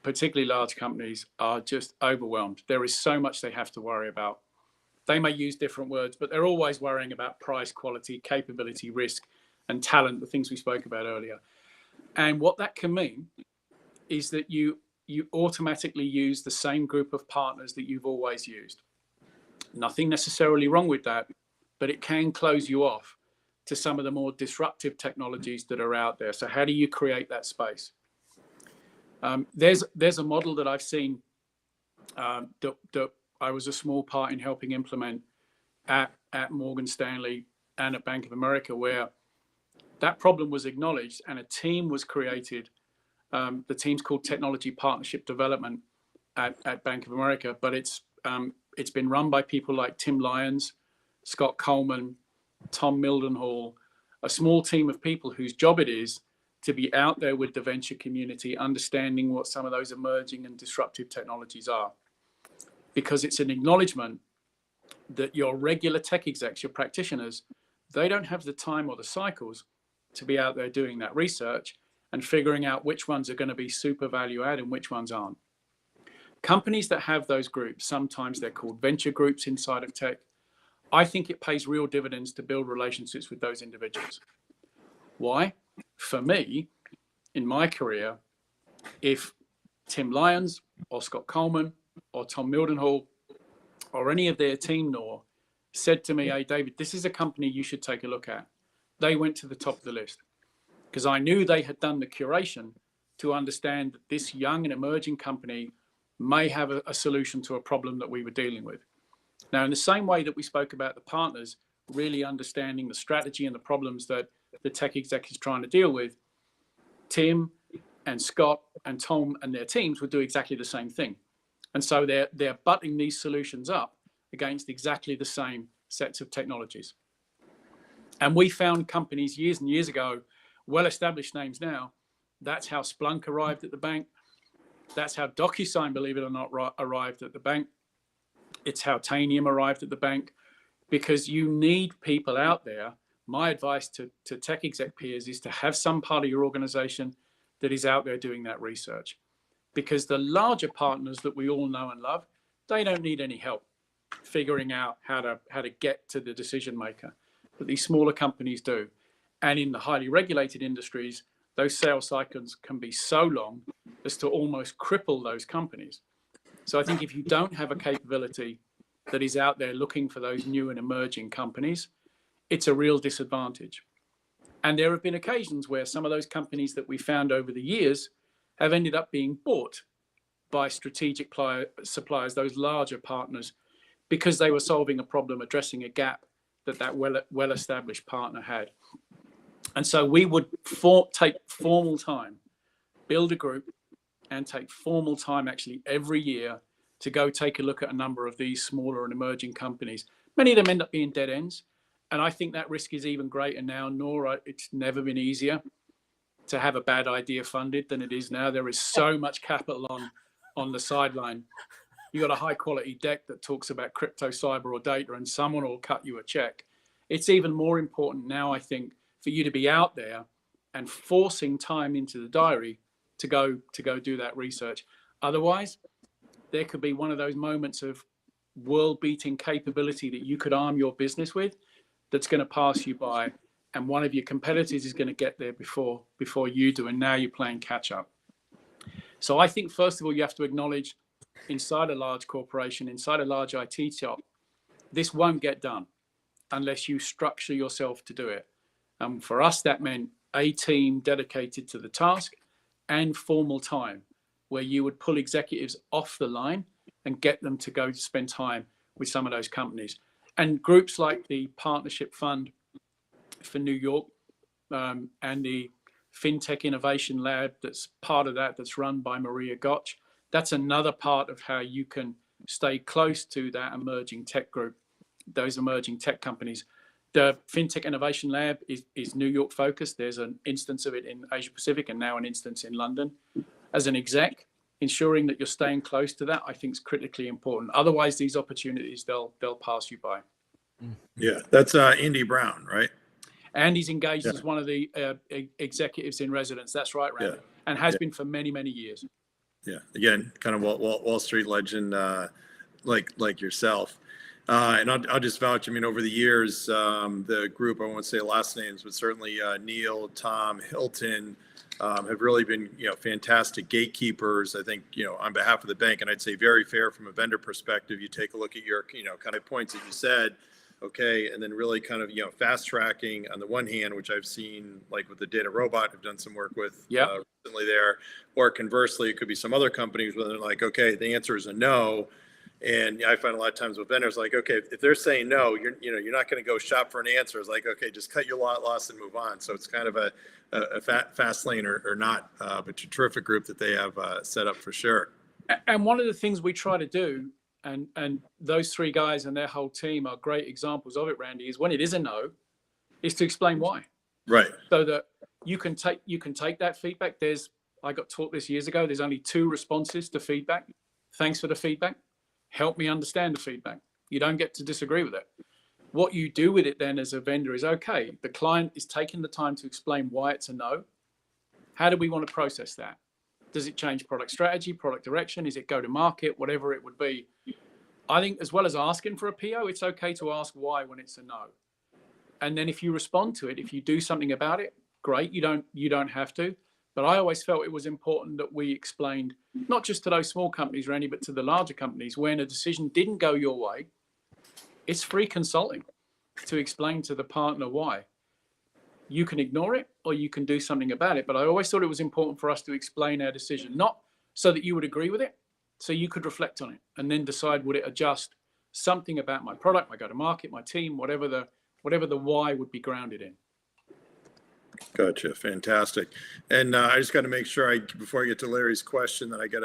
particularly large companies, are just overwhelmed. There is so much they have to worry about. They may use different words, but they're always worrying about price, quality, capability, risk, and talent, the things we spoke about earlier. And what that can mean is that you automatically use the same group of partners that you've always used. Nothing necessarily wrong with that, but it can close you off to some of the more disruptive technologies that are out there. So how do you create that space? There's a model that I've seen that I was a small part in helping implement at Morgan Stanley and at Bank of America, where that problem was acknowledged and a team was created. The team's called Technology Partnership Development at Bank of America, but it's been run by people like Tim Lyons, Scott Coleman, Tom Mildenhall, a small team of people whose job it is to be out there with the venture community, understanding what some of those emerging and disruptive technologies are. Because it's an acknowledgement that your regular tech execs, your practitioners, they don't have the time or the cycles to be out there doing that research and figuring out which ones are going to be super value add and which ones aren't. Companies that have those groups, sometimes they're called venture groups inside of tech, I think it pays real dividends to build relationships with those individuals. Why? For me, in my career, if Tim Lyons or Scott Coleman or Tom Mildenhall or any of their team, Nour, said to me, hey, David, this is a company you should take a look at, they went to the top of the list because I knew they had done the curation to understand that this young and emerging company may have a solution to a problem that we were dealing with. Now, in the same way that we spoke about the partners really understanding the strategy and the problems that the tech exec is trying to deal with, Tim and Scott and Tom and their teams would do exactly the same thing. And so they're butting these solutions up against exactly the same sets of technologies. And we found companies years and years ago, well-established names now, that's how Splunk arrived at the bank. That's how DocuSign, believe it or not, arrived at the bank. It's how Tanium arrived at the bank, because you need people out there. My advice to tech exec peers is to have some part of your organization that is out there doing that research, because the larger partners that we all know and love, they don't need any help figuring out how to get to the decision maker, but these smaller companies do. And in the highly regulated industries, those sales cycles can be so long as to almost cripple those companies. So I think if you don't have a capability that is out there looking for those new and emerging companies, it's a real disadvantage. And there have been occasions where some of those companies that we found over the years have ended up being bought by strategic suppliers, those larger partners, because they were solving a problem, addressing a gap that well-established partner had. And so we would take formal time, build a group, and take formal time actually every year to go take a look at a number of these smaller and emerging companies. Many of them end up being dead ends. And I think that risk is even greater now. Nor it's never been easier to have a bad idea funded than it is now. There is so much capital on the sideline. You got a high quality deck that talks about crypto, cyber, or data, and someone will cut you a check. It's even more important now, I think, for you to be out there and forcing time into the diary to go do that research. Otherwise, there could be one of those moments of world-beating capability that you could arm your business with that's going to pass you by, and one of your competitors is going to get there before you do, and now you're playing catch up. So I think, first of all, you have to acknowledge inside a large corporation, inside a large IT shop, this won't get done unless you structure yourself to do it. And for us, that meant a team dedicated to the task and formal time where you would pull executives off the line and get them to go spend time with some of those companies. And groups like the Partnership Fund for New York and the FinTech Innovation Lab that's part of that, that's run by Maria Gotch, that's another part of how you can stay close to that emerging tech group, those emerging tech companies. The FinTech Innovation Lab is New York focused. There's an instance of it in Asia Pacific and now an instance in London. As an exec, ensuring that you're staying close to that, I think, is critically important. Otherwise, these opportunities, they'll pass you by. Yeah, that's Andy Brown, right? And he's engaged as one of the executives in residence. That's right, Randy, and has been for many, many years. Yeah, again, kind of Wall Street legend, like yourself. And I'll just vouch. I mean, over the years, the group, I won't say last names, but certainly Neil, Tom, Hilton, have really been, fantastic gatekeepers. I think, on behalf of the bank, and I'd say very fair from a vendor perspective. You take a look at your, kind of points that you said, okay, and then really kind of, fast tracking on the one hand, which I've seen like with the Data Robot, I've done some work with recently there, or conversely, it could be some other companies where they're like, okay, the answer is a no. And I find a lot of times with vendors, like, okay, if they're saying no, you're not going to go shop for an answer. It's like, okay, just cut your loss and move on. So it's kind of a fast lane or not, but a terrific group that they have set up for sure. And one of the things we try to do, and those three guys and their whole team are great examples of it, Randy, is when it is a no, is to explain why. Right. So that you can take that feedback. I got taught this years ago. There's only 2 responses to feedback. Thanks for the feedback. Help me understand the feedback. You don't get to disagree with it. What you do with it then as a vendor is, okay, the client is taking the time to explain why it's a no. How do we want to process that? Does it change product strategy, product direction? Is it go to market, whatever it would be? I think as well as asking for a PO, it's okay to ask why when it's a no. And then if you respond to it, if you do something about it, great. You don't have to. But I always felt it was important that we explained, not just to those small companies, Randy, but to the larger companies, when a decision didn't go your way, it's free consulting to explain to the partner why. You can ignore it or you can do something about it. But I always thought it was important for us to explain our decision, not so that you would agree with it, so you could reflect on it and then decide, would it adjust something about my product, my go-to-market, my team, whatever the why would be grounded in. Gotcha. Fantastic. And I just got to make sure before I get to Larry's question, that I get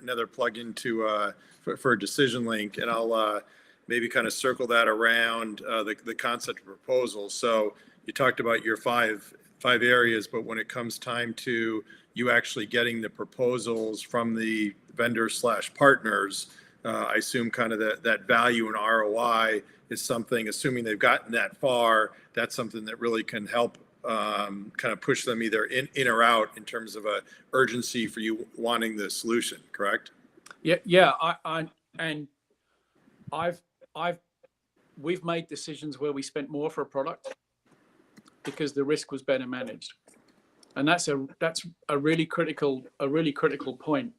another plug into for a decision link, and I'll maybe kind of circle that around the concept of proposals. So you talked about your five areas, but when it comes time to you actually getting the proposals from the vendor/partners, I assume kind of that value and ROI is something, assuming they've gotten that far, that's something that really can help kind of push them either in or out in terms of a urgency for you wanting the solution, correct? Yeah. We've made decisions where we spent more for a product because the risk was better managed, and that's a really critical point.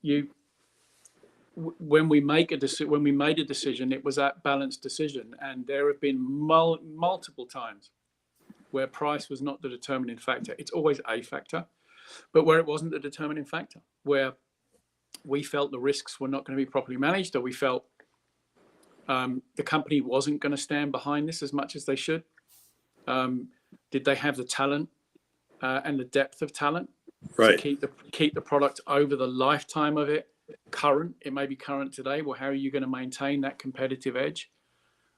When we made a decision, it was that balanced decision, and there have been multiple times where price was not the determining factor. It's always a factor, but where it wasn't the determining factor, where we felt the risks were not going to be properly managed, or we felt the company wasn't going to stand behind this as much as they should. Did they have the talent and the depth of talent to keep the product over the lifetime of it current? It may be current today. Well, how are you going to maintain that competitive edge?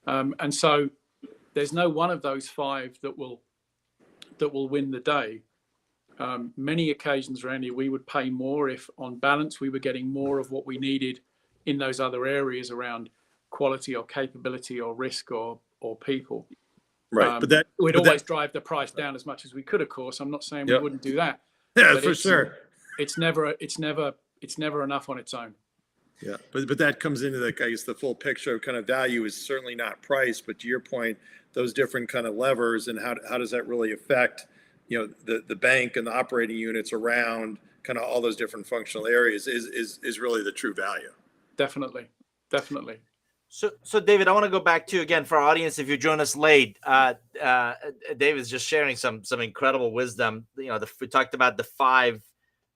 And so there's no one of those five that will win the day. Many occasions, Randy, we would pay more if, on balance, we were getting more of what we needed in those other areas around quality or capability or risk or people. Right, but we'd always drive the price down as much as we could. Of course, I'm not saying we wouldn't do that. Yeah, for sure. It's never enough on its own. Yeah, but that comes into the full picture of kind of value is certainly not price, but to your point, those different kind of levers and how does that really affect, the bank and the operating units around kind of all those different functional areas is really the true value. Definitely. So David, I want to go back to, again, for our audience, if you join us late, David's just sharing some incredible wisdom. We talked about the five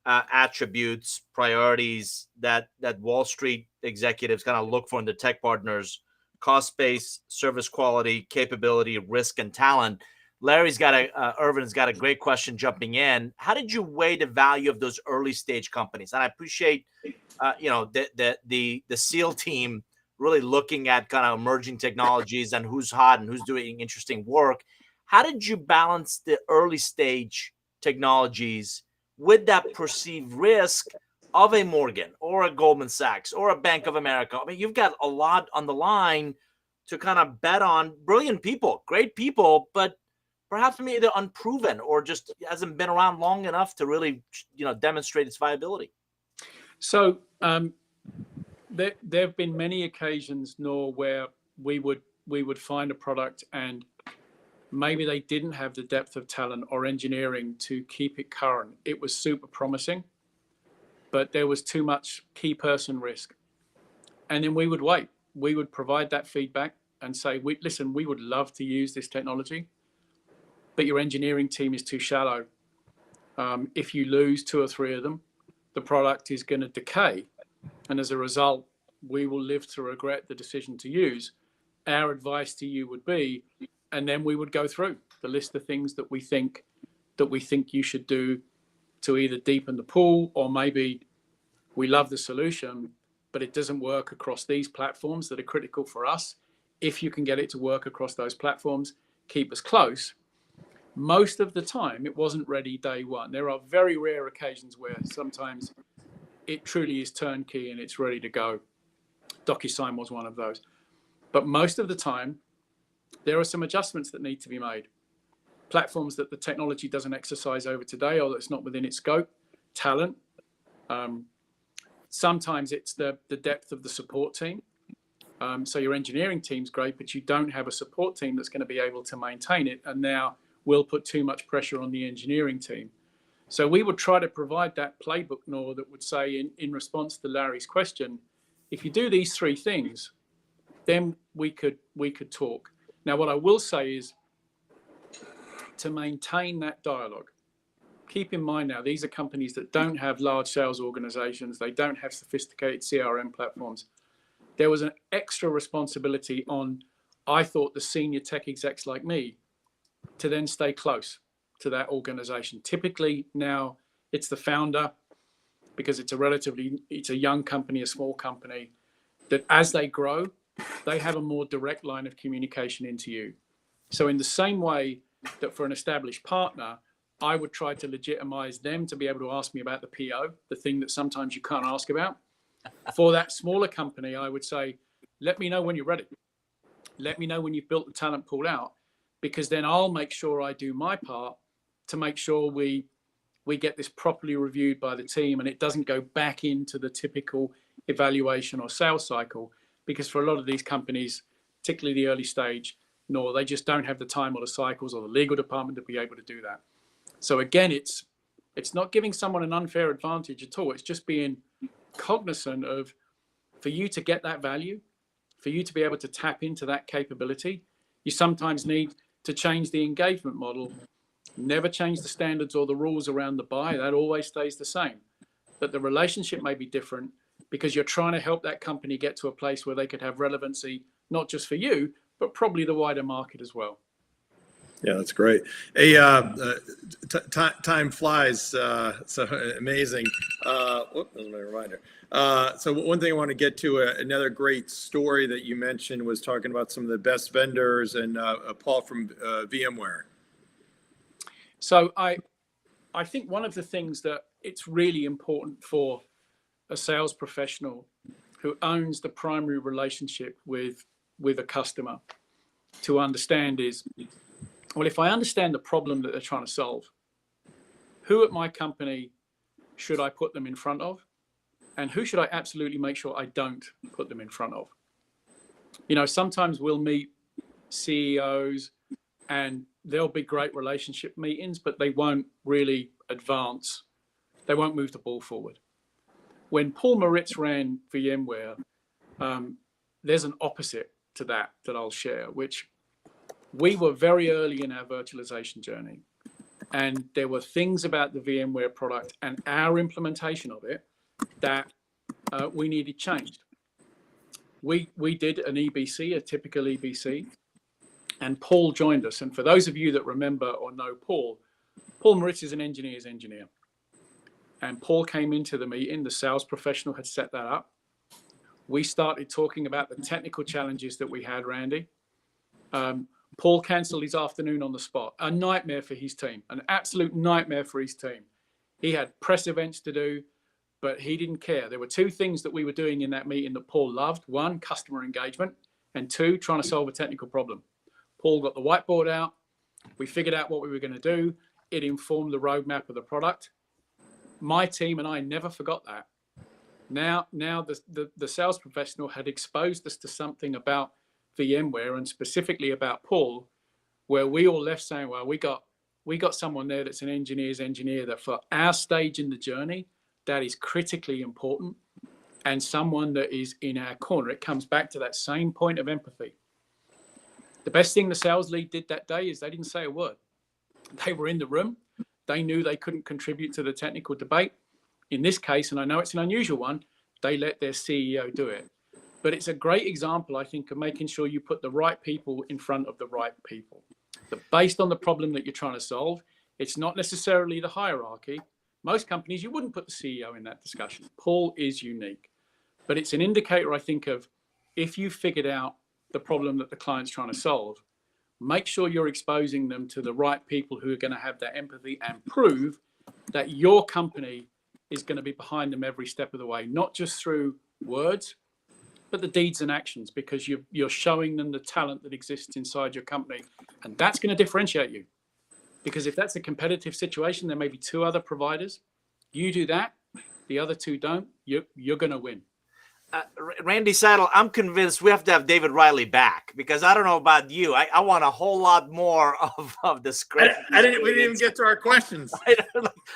attributes, priorities that Wall Street executives kind of look for in the tech partners: cost base, service quality, capability, risk, and talent. Irvin's got a great question jumping in. How did you weigh the value of those early stage companies? And I appreciate, the SEAL team really looking at kind of emerging technologies and who's hot and who's doing interesting work. How did you balance the early stage technologies with that perceived risk of a Morgan or a Goldman Sachs or a Bank of America? I mean, you've got a lot on the line to kind of bet on brilliant people, great people, but perhaps maybe they're unproven or just hasn't been around long enough to really, demonstrate its viability. So there have been many occasions, Nour, where we would find a product and maybe they didn't have the depth of talent or engineering to keep it current. It was super promising, but there was too much key person risk. And then we would wait. We would provide that feedback and say, listen, we would love to use this technology, but your engineering team is too shallow. If you lose two or three of them, the product is going to decay. And as a result, we will live to regret the decision to use. Our advice to you would be, and then we would go through the list of things that we think you should do to either deepen the pool, or maybe we love the solution, but it doesn't work across these platforms that are critical for us. If you can get it to work across those platforms, keep us close. Most of the time, it wasn't ready day one. There are very rare occasions where sometimes it truly is turnkey and it's ready to go. DocuSign was one of those. But most of the time, there are some adjustments that need to be made. Platforms that the technology doesn't exercise over today, or that's not within its scope. Talent. Sometimes it's the depth of the support team. So your engineering team's great, but you don't have a support team that's going to be able to maintain it. And now we'll put too much pressure on the engineering team. So we would try to provide that playbook, Nour, that would say in response to Larry's question, if you do these three things, then we could talk. Now, what I will say is to maintain that dialogue, keep in mind now, these are companies that don't have large sales organizations. They don't have sophisticated CRM platforms. There was an extra responsibility on, I thought, the senior tech execs like me to then stay close to that organization. Typically now it's the founder, because it's a young company, a small company, that as they grow, they have a more direct line of communication into you. So in the same way that for an established partner, I would try to legitimize them to be able to ask me about the PO, the thing that sometimes you can't ask about. For that smaller company, I would say, let me know when you're ready. Let me know when you've built the talent pool out, because then I'll make sure I do my part to make sure we get this properly reviewed by the team and it doesn't go back into the typical evaluation or sales cycle. Because for a lot of these companies, particularly the early stage, Nour, they just don't have the time or the cycles or the legal department to be able to do that. So again, it's not giving someone an unfair advantage at all. It's just being cognizant of, for you to get that value, for you to be able to tap into that capability, you sometimes need to change the engagement model. Never change the standards or the rules around the buy. That always stays the same. But the relationship may be different because you're trying to help that company get to a place where they could have relevancy, not just for you, but probably the wider market as well. Yeah, that's great. Hey, time flies, so amazing. That was my reminder. So one thing I want to get to, another great story that you mentioned was talking about some of the best vendors, and Paul from VMware. So I think one of the things that it's really important for a sales professional who owns the primary relationship with a customer to understand is, well, if I understand the problem that they're trying to solve, who at my company should I put them in front of? And who should I absolutely make sure I don't put them in front of? You know, sometimes we'll meet CEOs and there'll be great relationship meetings, but they won't really advance. They won't move the ball forward. When Paul Moritz ran VMware, there's an opposite to that I'll share, which we were very early in our virtualization journey. And there were things about the VMware product and our implementation of it that we needed changed. We did an EBC, a typical EBC, and Paul joined us. And for those of you that remember or know Paul Moritz is an engineer's engineer. And Paul came into the meeting, the sales professional had set that up. We started talking about the technical challenges that we had, Randy. Paul canceled his afternoon on the spot. A nightmare for his team, an absolute nightmare for his team. He had press events to do, but he didn't care. There were two things that we were doing in that meeting that Paul loved. One, customer engagement, and two, trying to solve a technical problem. Paul got the whiteboard out. We figured out what we were going to do. It informed the roadmap of the product. My team and I never forgot that. Now the sales professional had exposed us to something about VMware and specifically about Paul, where we all left saying, well, we got someone there that's an engineer's engineer, that for our stage in the journey, that is critically important, and someone that is in our corner. It comes back to that same point of empathy. The best thing the sales lead did that day is they didn't say a word. They were in the room. They knew they couldn't contribute to the technical debate. In this case, and I know it's an unusual one, they let their CEO do it. But it's a great example, I think, of making sure you put the right people in front of the right people. Based on the problem that you're trying to solve, it's not necessarily the hierarchy. Most companies, you wouldn't put the CEO in that discussion. Paul is unique. But it's an indicator, I think, of if you figured out the problem that the client's trying to solve, make sure you're exposing them to the right people who are going to have that empathy and prove that your company is going to be behind them every step of the way, not just through words, but the deeds and actions, because you're showing them the talent that exists inside your company. And that's going to differentiate you. Because if that's a competitive situation, there may be two other providers. You do that, the other two don't, you're going to win. Randy Seidel, I'm convinced we have to have David Reilly back, because I don't know about you. I want a whole lot more of the script. We didn't even get to our questions. I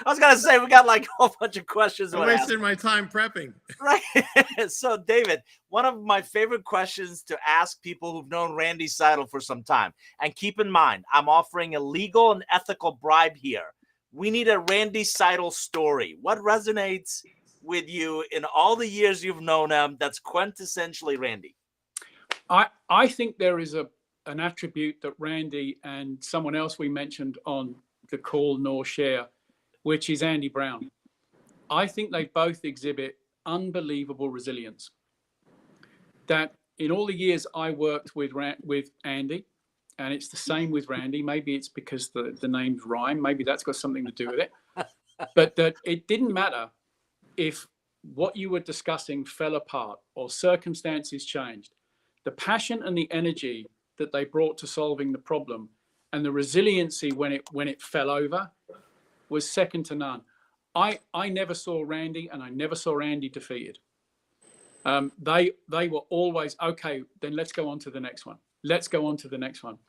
was going to say, we got like a whole bunch of questions. I'm wasting my time prepping. Right. So, David, one of my favorite questions to ask people who've known Randy Seidel for some time, and keep in mind, I'm offering a legal and ethical bribe here. We need a Randy Seidel story. What resonates with you in all the years you've known him that's quintessentially Randy? I think there is an attribute that Randy and someone else we mentioned on the call nor share, which is Andy Brown. I think they both exhibit unbelievable resilience. That in all the years I worked with Andy, and it's the same with Randy, maybe it's because the names rhyme, maybe that's got something to do with it, but that it didn't matter if what you were discussing fell apart or circumstances changed. The passion and the energy that they brought to solving the problem and the resiliency when it fell over was second to none. I never saw Randy and I never saw Andy defeated. They were always, okay, then let's go on to the next one. Let's go on to the next one.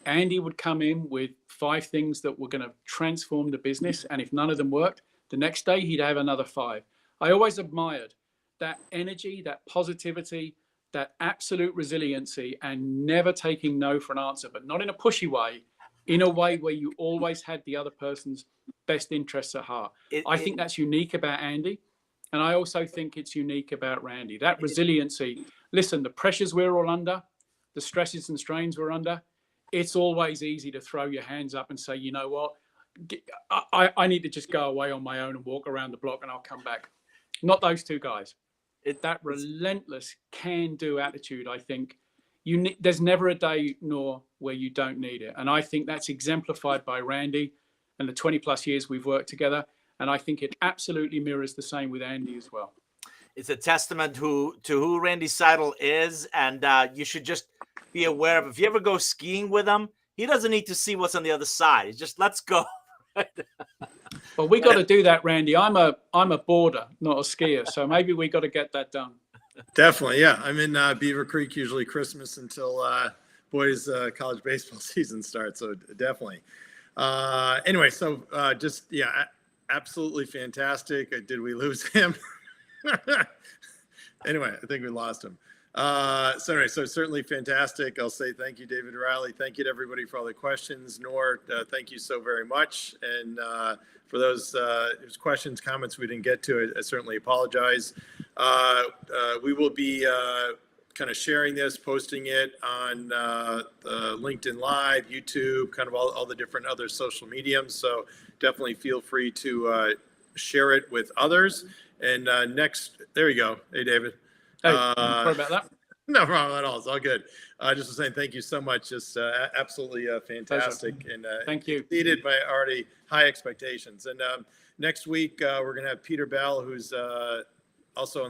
Andy would come in with 5 things that were going to transform the business. And if none of them worked, the next day he'd have another 5. I always admired that energy, that positivity, that absolute resiliency, and never taking no for an answer, but not in a pushy way, in a way where you always had the other person's best interests at heart. I think that's unique about Andy. And I also think it's unique about Randy. That resiliency. Listen, the pressures we're all under, the stresses and strains we're under, it's always easy to throw your hands up and say, you know what, I need to just go away on my own and walk around the block and I'll come back. Not those two guys. That relentless can-do attitude, I think, there's never a day nor where you don't need it. And I think that's exemplified by Randy and the 20-plus years we've worked together. And I think it absolutely mirrors the same with Andy as well. It's a testament to who Randy Seidel is. And you should just be aware of, if you ever go skiing with him, he doesn't need to see what's on the other side. He's just, let's go. Well, we got to do that, Randy. I'm a boarder, not a skier. So maybe we got to get that done. Definitely. Yeah. I'm in Beaver Creek, usually Christmas until boys college baseball season starts. So definitely. Anyway, so just, yeah, absolutely fantastic. Did we lose him? Anyway, I think we lost him. So certainly fantastic. I'll say thank you, David Reilly. Thank you to everybody for all the questions. Nour, thank you so very much. And for those questions, comments we didn't get to, I certainly apologize. We will be kind of sharing this, posting it on LinkedIn Live, YouTube, kind of all the different other social mediums. So definitely feel free to share it with others. And there you go. Hey, David. Hey, sorry about that. No problem at all. It's all good. Just was saying thank you so much. Just absolutely fantastic. Pleasure. And thank you. Exceeded my already high expectations. And next week we're going to have Peter Bell, who's also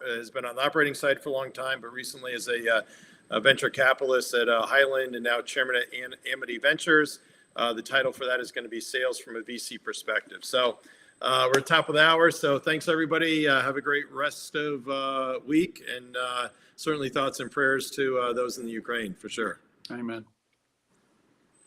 has been on the operating side for a long time, but recently is a venture capitalist at Highland and now chairman at Amity Ventures. The title for that is going to be Sales from a VC Perspective. So we're at top of the hour. So thanks, everybody. Have a great rest of week, and certainly thoughts and prayers to those in the Ukraine, for sure. Amen.